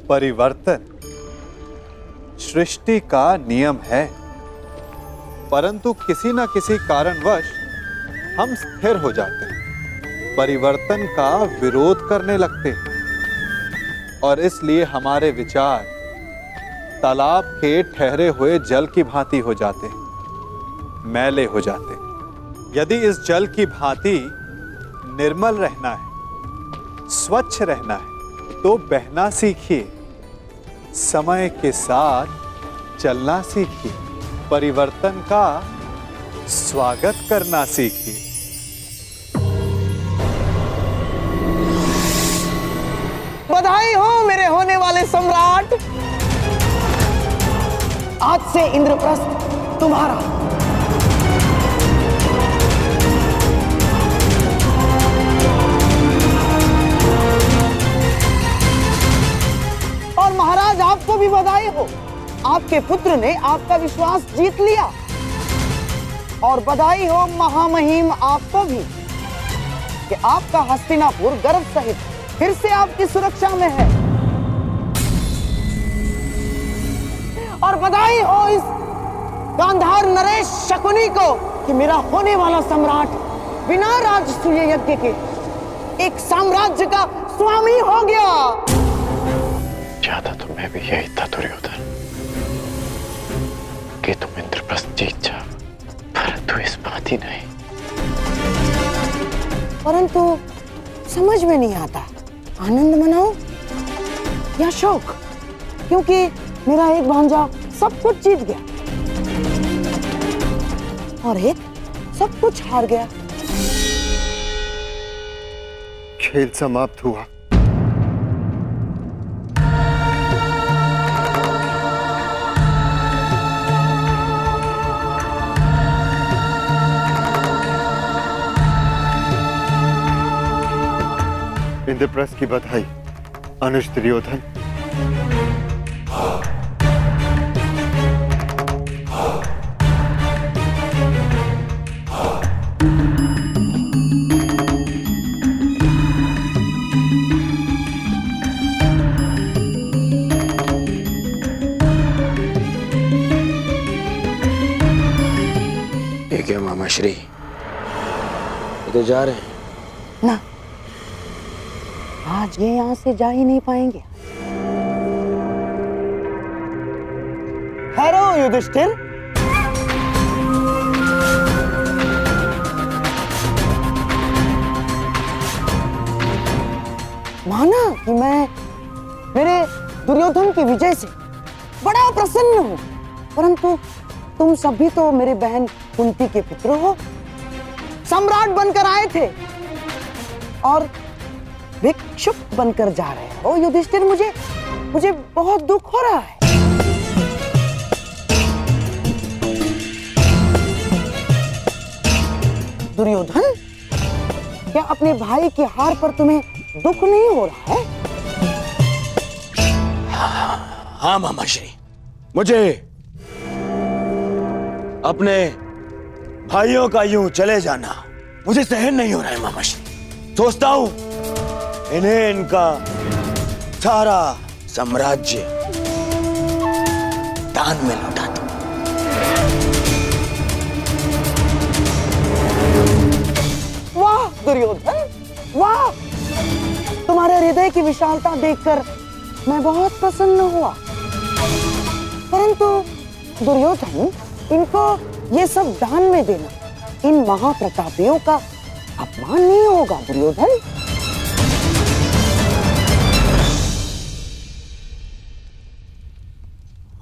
परिवर्तन सृष्टि का नियम है, परंतु किसी न किसी कारणवश हम स्थिर हो जाते हैं, परिवर्तन का विरोध करने लगते हैं और इसलिए हमारे विचार तालाब के ठहरे हुए जल की भांति हो जाते हैं, मैले हो जाते हैं। यदि इस जल की भांति निर्मल रहना है, स्वच्छ रहना है, तो बहना सीखिए, समय के साथ चलना सीखिए, परिवर्तन का स्वागत करना सीखिए। बधाई हो मेरे होने वाले सम्राट। आज से इंद्रप्रस्थ तुम्हारा। और महाराज आपको भी बधाई हो, आपके पुत्र ने आपका विश्वास जीत लिया। और बधाई हो महामहिम आपको भी कि आपका हस्तिनापुर गर्व सहित फिर से आपकी सुरक्षा में है। और बधाई हो इस गांधार नरेश शकुनी को कि मेरा होने वाला सम्राट बिना राजसूय यज्ञ के एक साम्राज्य का स्वामी हो गया। चाहता तो मैं भी यही था दुर्योधन, कि तुम इंद्रप्रस्थ जीत जाओ, परंतु इस बात ही नहीं। परंतु समझ में नहीं आता, आनंद मनाओ या शोक, क्योंकि मेरा एक भांजा सब कुछ जीत गया और एक सब कुछ हार गया। खेल समाप्त हुआ। इंद्रप्रस्थ की बधाई अनुज दुर्योधन। क्या मामा श्री तो जा रहे हैं ना, आज ये यहाँ से जा ही नहीं पाएंगे। हेरो युधिष्ठिर, माना कि मैं मेरे दुर्योधन की विजय से बड़ा प्रसन्न हूं, परंतु तुम सभी तो मेरी बहन कुंती के पुत्र हो, सम्राट बनकर आए थे और भिक्षुक बनकर जा रहे हो। युधिष्ठिर, मुझे बहुत दुख हो रहा है। दुर्योधन, क्या अपने भाई की हार पर तुम्हें दुख नहीं हो रहा है? हाँ मामा श्री, मुझे अपने भाइयों का यूं चले जाना मुझे सहन नहीं हो रहा है मामा श्री। सोचता हूं इन्हें इनका सारा साम्राज्य दान में लौटा दूं। वाह दुर्योधन, वाह! तुम्हारे हृदय की विशालता देखकर मैं बहुत प्रसन्न हुआ। परंतु दुर्योधन, इनको ये सब दान में देना इन महाप्रतापियों का अपमान नहीं होगा दुर्योधन?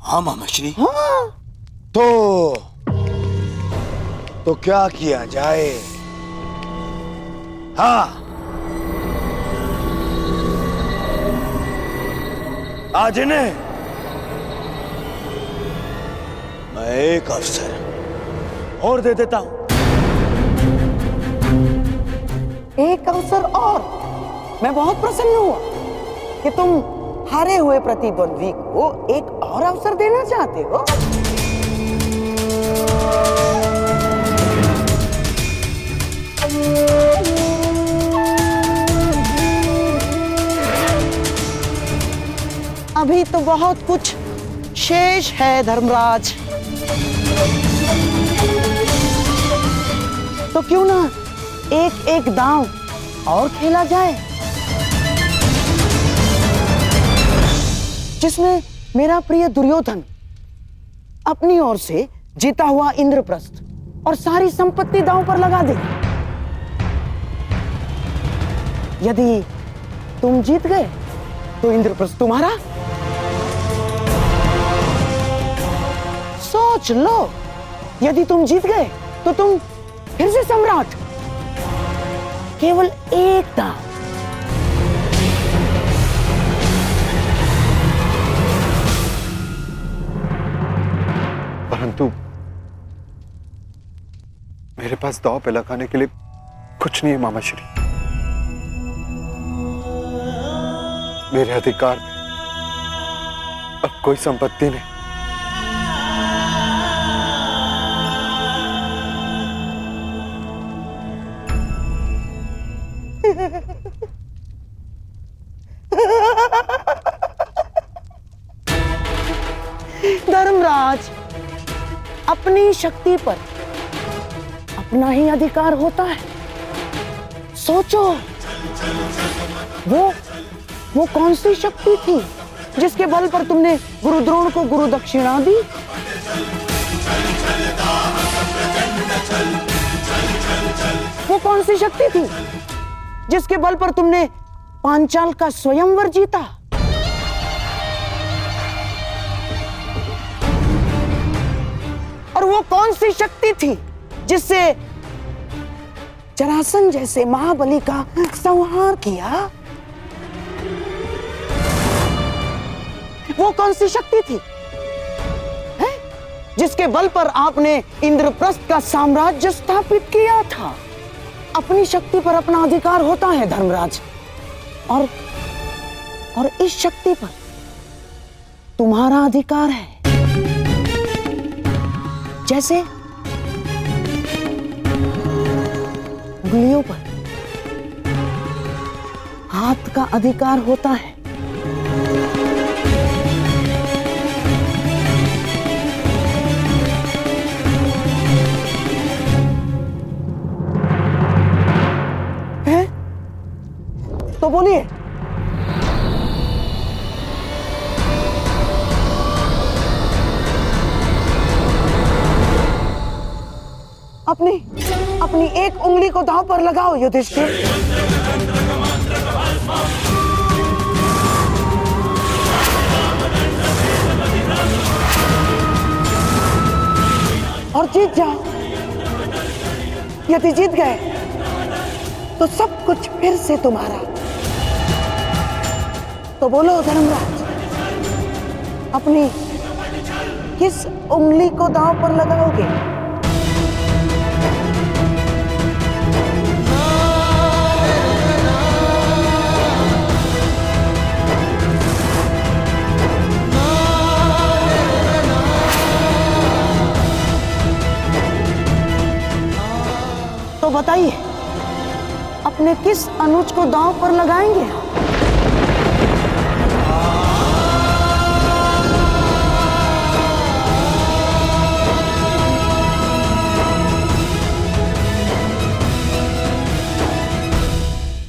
हाँ मामा श्री। हाँ। तो क्या किया जाए? हाँ, आज इन्हें मैं एक अवसर और दे देता हूं। एक अवसर और? मैं बहुत प्रसन्न हुआ कि तुम हारे हुए प्रतिद्वंद्वी को एक और अवसर देना चाहते हो। अभी तो बहुत कुछ शेष है धर्मराज। तो क्यों ना एक एक दांव और खेला जाए, जिसमें मेरा प्रिय दुर्योधन अपनी ओर से जीता हुआ इंद्रप्रस्थ और सारी संपत्ति दांव पर लगा दे। यदि तुम जीत गए तो इंद्रप्रस्थ तुम्हारा। सोच लो, यदि तुम जीत गए तो तुम फिर से सम्राट। केवल एक दांव। परंतु मेरे पास दांव पे लगाने के लिए कुछ नहीं है मामाश्री। मेरे अधिकार में अब कोई संपत्ति नहीं। धर्मराज, अपनी शक्ति पर अपना ही अधिकार होता है। सोचो, वो कौन सी शक्ति थी जिसके बल पर तुमने गुरुद्रोण को गुरु दक्षिणा दी? वो कौन सी शक्ति थी जिसके बल पर तुमने पांचाल का स्वयंवर जीता? और वो कौन सी शक्ति थी जिससे जरासंध जैसे महाबली का संहार किया? वो कौन सी शक्ति थी जिसके बल पर आपने इंद्रप्रस्थ का साम्राज्य स्थापित किया था? अपनी शक्ति पर अपना अधिकार होता है धर्मराज, और इस शक्ति पर तुम्हारा अधिकार है। जैसे उंगलियों पर हाथ का अधिकार होता है, तो बोलिए। अपनी एक उंगली को दांव पर लगाओ युधिष्ठिर। और जीत जाओ। यदि जीत गए तो सब कुछ फिर से तुम्हारा। तो बोलो धर्मराज, अपनी किस उंगली को दांव पर लगाओगे? तो बताइए, अपने किस अनुज को दांव पर लगाएंगे?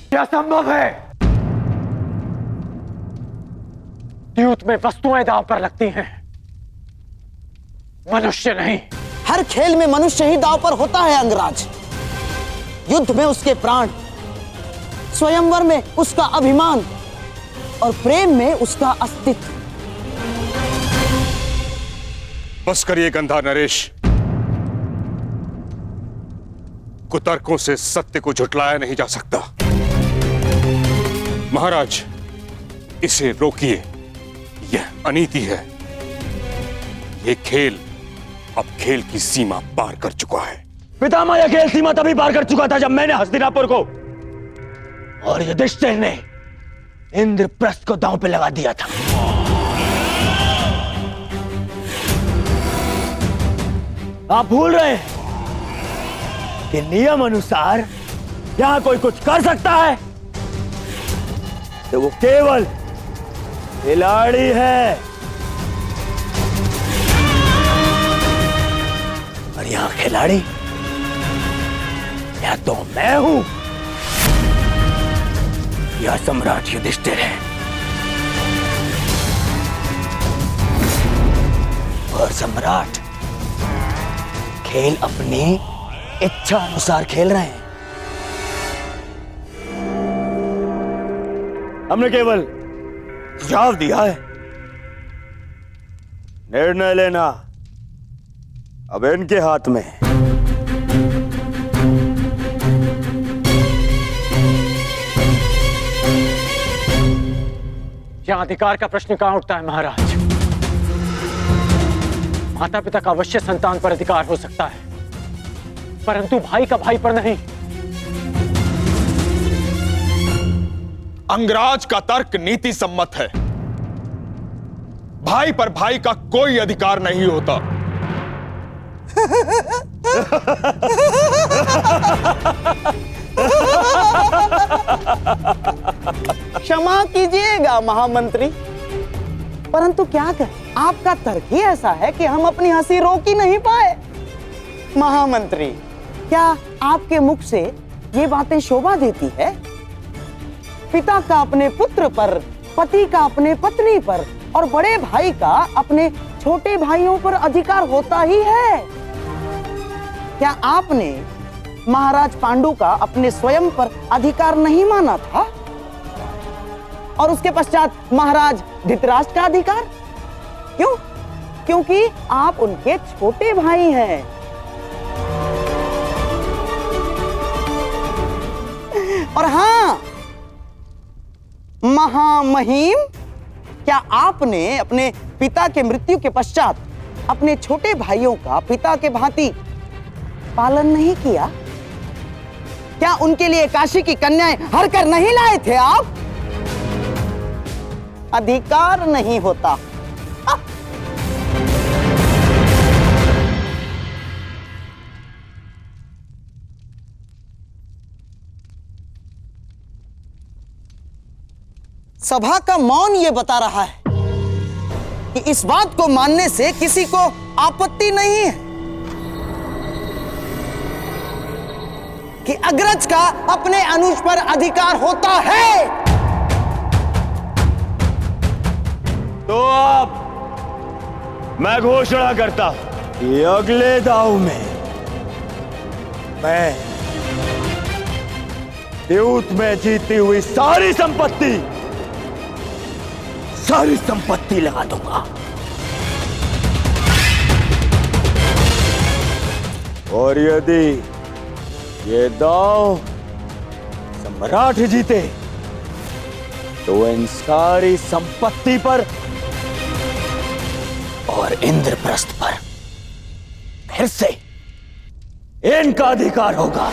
क्या संभव है? युद्ध में वस्तुएं दांव पर लगती हैं, मनुष्य नहीं। हर खेल में मनुष्य ही दांव पर होता है अंगराज। युद्ध में उसके प्राण, स्वयंवर में उसका अभिमान और प्रेम में उसका अस्तित्व। बस करिए गंधा नरेश। कुतर्कों से सत्य को झुठलाया नहीं जा सकता। महाराज, इसे रोकिए। यह अनीति है। यह खेल अब खेल की सीमा पार कर चुका है। पितामह, यह खेल सीमा तभी पार कर चुका था जब मैंने हस्तिनापुर को और युधिष्ठिर ने इंद्रप्रस्थ को दांव पे लगा दिया था। आप भूल रहे हैं कि नियम अनुसार यहां कोई कुछ कर सकता है तो वो केवल खिलाड़ी है, और यहाँ खिलाड़ी या तो मैं हूं या सम्राट युधिष्ठिर है। और सम्राट खेल अपनी इच्छा अनुसार खेल रहे हैं। हमने केवल सुझाव दिया है, निर्णय लेना अब इनके हाथ में है। यहाँ अधिकार का प्रश्न कहां उठता है महाराज? माता पिता का अवश्य संतान पर अधिकार हो सकता है, परंतु भाई का भाई पर नहीं। अंगराज का तर्क नीति सम्मत है। भाई पर भाई का कोई अधिकार नहीं होता। क्षमा कीजिएगा महामंत्री, परंतु क्या करें, आपका तर्क ही ऐसा है कि हम अपनी हंसी रोक ही नहीं पाए। महामंत्री, क्या आपके मुख से ये बातें शोभा देती है? पिता का अपने पुत्र पर, पति का अपने पत्नी पर और बड़े भाई का अपने छोटे भाइयों पर अधिकार होता ही है। क्या आपने महाराज पांडु का अपने स्वयं पर अधिकार नहीं माना था? और उसके पश्चात महाराज धृतराष्ट्र का अधिकार? क्यों? क्योंकि आप उनके छोटे भाई हैं। और हाँ, महामहिम, क्या आपने अपने पिता के मृत्यु के पश्चात अपने छोटे भाइयों का पिता के भांति पालन नहीं किया? क्या उनके लिए काशी की कन्याएं हर कर नहीं लाए थे आप? अधिकार नहीं होता। सभा का मौन ये बता रहा है कि इस बात को मानने से किसी को आपत्ति नहीं है कि अग्रज का अपने अनुज पर अधिकार होता है। तो अब मैं घोषणा करता हूं कि अगले दांव में मैं द्यूत में जीती हुई सारी संपत्ति लगा दूंगा। और यदि ये दांव सम्राट जीते तो इन सारी संपत्ति पर और इंद्रप्रस्थ पर फिर से इनका अधिकार होगा।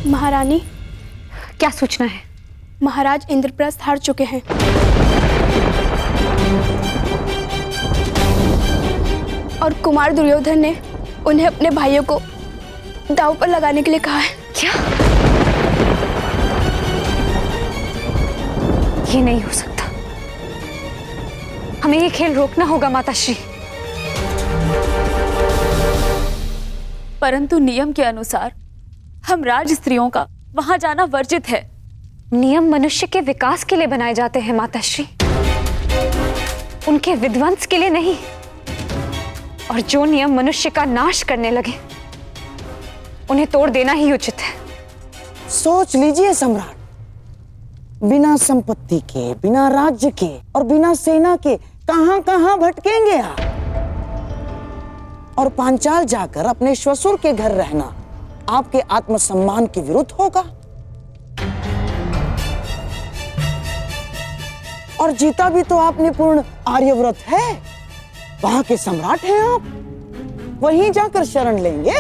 महारानी, क्या सूचना है? महाराज इंद्रप्रस्थ हार चुके हैं। और कुमार दुर्योधन ने उन्हें अपने भाइयों को दांव पर लगाने के लिए कहा है। क्या? ये नहीं हो सकता। हमें ये खेल रोकना होगा माताश्री। परंतु नियम के अनुसार हम राज स्त्रियों का वहां जाना वर्जित है। नियम मनुष्य के विकास के लिए बनाए जाते हैं माताश्री, उनके विध्वंस के लिए नहीं। और जो नियम मनुष्य का नाश करने लगे उन्हें तोड़ देना ही उचित है। सोच लीजिए सम्राट, बिना संपत्ति के, बिना राज्य के और बिना सेना के कहां कहां भटकेंगे आप? और पांचाल जाकर अपने श्वशुर के घर रहना आपके आत्मसम्मान के विरुद्ध होगा। और जीता भी तो आपने पूर्ण आर्यव्रत है, वहां के सम्राट हैं आप, वहीं जाकर शरण लेंगे।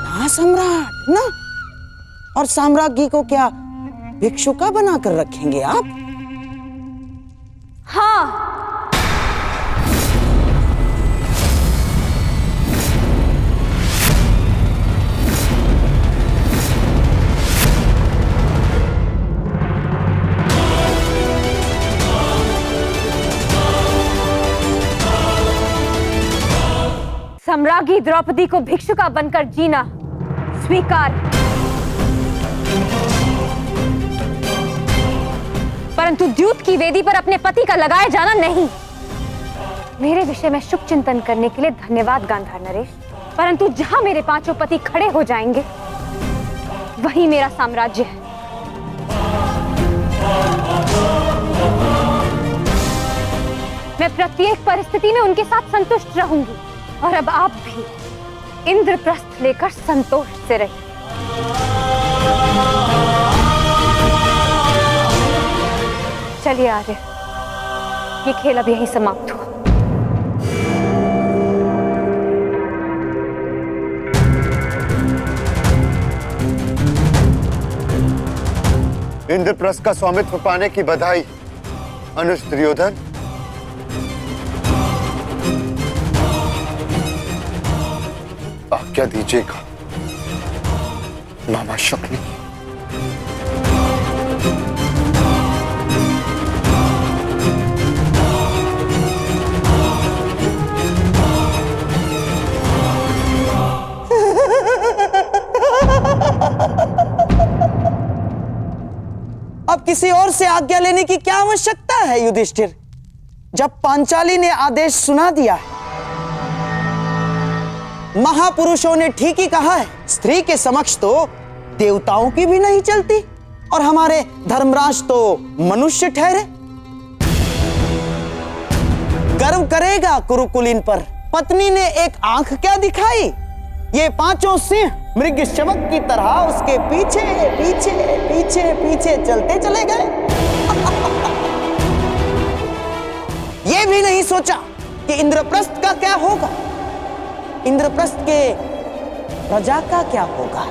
ना सम्राट ना, और साम्राज्ञी को क्या भिक्षुका बनाकर रखेंगे आप? हाँ, सम्राज्ञी द्रौपदी को भिक्षुका बनकर जीना स्वीकार, परंतु द्यूत की वेदी पर अपने पति का लगाया जाना नहीं। मेरे विषय में शुभ चिंतन करने के लिए धन्यवाद गांधार नरेश, परंतु जहां मेरे 5 पति खड़े हो जाएंगे वही मेरा साम्राज्य है। मैं प्रत्येक परिस्थिति में उनके साथ संतुष्ट रहूंगी और अब आप भी इंद्रप्रस्थ लेकर संतोष से रहिए। चलिए आर्य, ये खेल अब यहीं समाप्त हुआ। इंद्रप्रस्थ का स्वामित्व पाने की बधाई अनुज दुर्योधन। आज्ञा दीजिएगा मामा शकुनी। अब किसी और से आज्ञा लेने की क्या आवश्यकता है युधिष्ठिर? जब पांचाली ने आदेश सुना दिया है, महापुरुषों ने ठीक ही कहा है, स्त्री के समक्ष तो देवताओं की भी नहीं चलती और हमारे धर्मराज तो मनुष्य ठहरे। गर्व करेगा कुरुकुलीन पर। पत्नी ने एक आंख क्या दिखाई, ये 5 सिंह मृग शवक की तरह उसके पीछे पीछे पीछे पीछे चलते चले गए। ये भी नहीं सोचा कि इंद्रप्रस्थ का क्या होगा, इंद्रप्रस्थ के प्रजा का क्या होगा।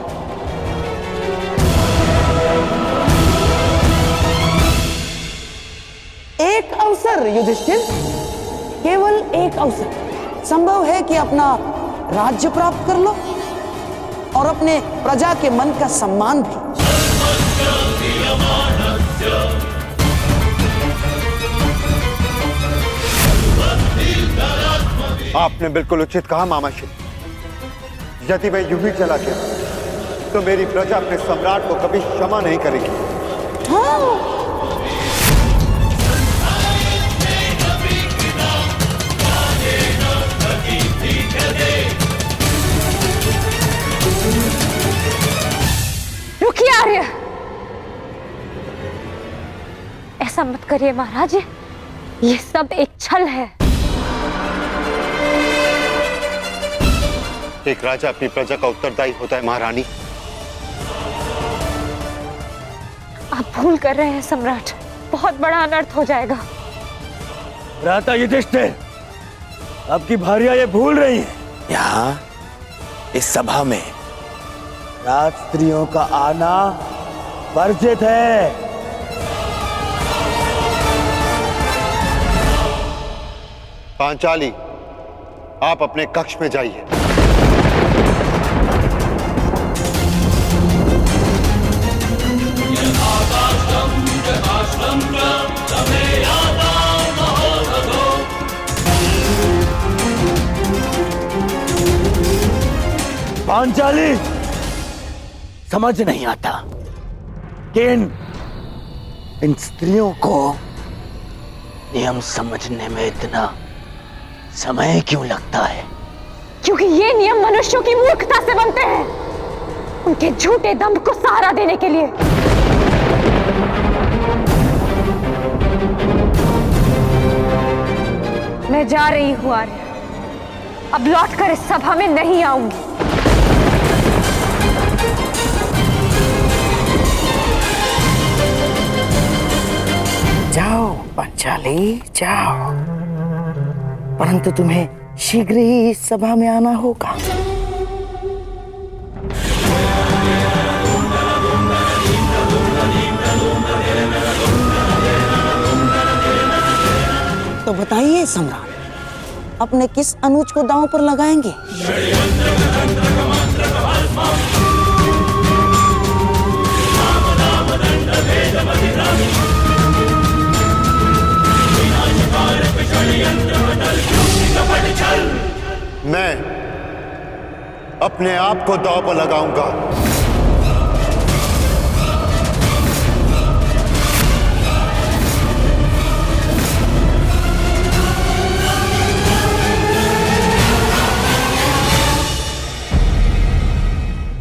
एक अवसर युधिष्ठिर, केवल एक अवसर संभव है कि अपना राज्य प्राप्त कर लो और अपने प्रजा के मन का सम्मान भी। आपने बिल्कुल उचित कहा मामाश्री। यदि मैं यूं ही चला गया तो मेरी प्रजा अपने सम्राट को कभी क्षमा नहीं करेगी। हाँ। रुकिए आर्य, ऐसा मत करिए महाराज, ये सब एक छल है। एक राजा अपनी प्रजा का उत्तरदायी होता है महारानी। आप भूल कर रहे हैं सम्राट, बहुत बड़ा अनर्थ हो जाएगा। भ्राता युधिष्ठिर, आपकी भार्या ये भूल रही है, यहाँ इस सभा में राजस्त्रियों का आना वर्जित है। पांचाली, आप अपने कक्ष में जाइए। पांचाली, समझ नहीं आता कि इन स्त्रियों को नियम समझने में इतना समय क्यों लगता है? क्योंकि ये नियम मनुष्यों की मूर्खता से बनते हैं, उनके झूठे दंभ को सहारा देने के लिए। मैं जा रही हूं आर्य, अब लौटकर इस सभा में नहीं आऊंगी। जाओ पांचाली जाओ, परंतु तुम्हें शीघ्र ही इस सभा में आना होगा। बताइए सम्राट, अपने किस अनुज को दांव पर लगाएंगे? मैं अपने आप को दांव पर लगाऊंगा।